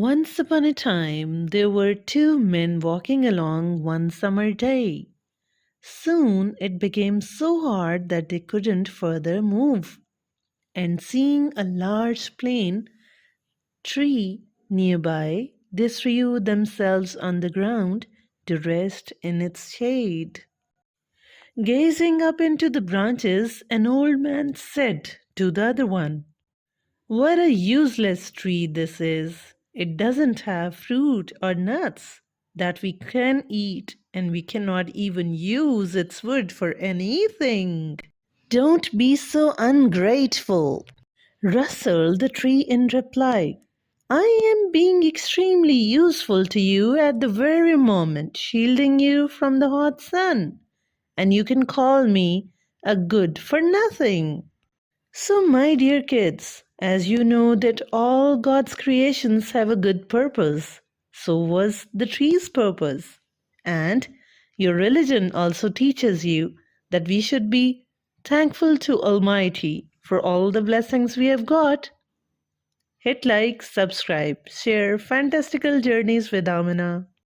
Once upon a time, there were two men walking along one summer day. Soon it became so hard that they couldn't further move, and seeing a large plane tree nearby, they threw themselves on the ground to rest in its shade. Gazing up into the branches, an old man said to the other one, "What a useless tree this is! It doesn't have fruit or nuts that we can eat, and we cannot even use its wood for anything." "Don't be so ungrateful," rustled the tree in reply. "I am being extremely useful to you at the very moment, shielding you from the hot sun, and you can call me a good for nothing." So, my dear kids, as you know that all God's creations have a good purpose, so was the tree's purpose. And your religion also teaches you that we should be thankful to Almighty for all the blessings we have got. Hit like, subscribe, share Fantastical Journeys with Aamna.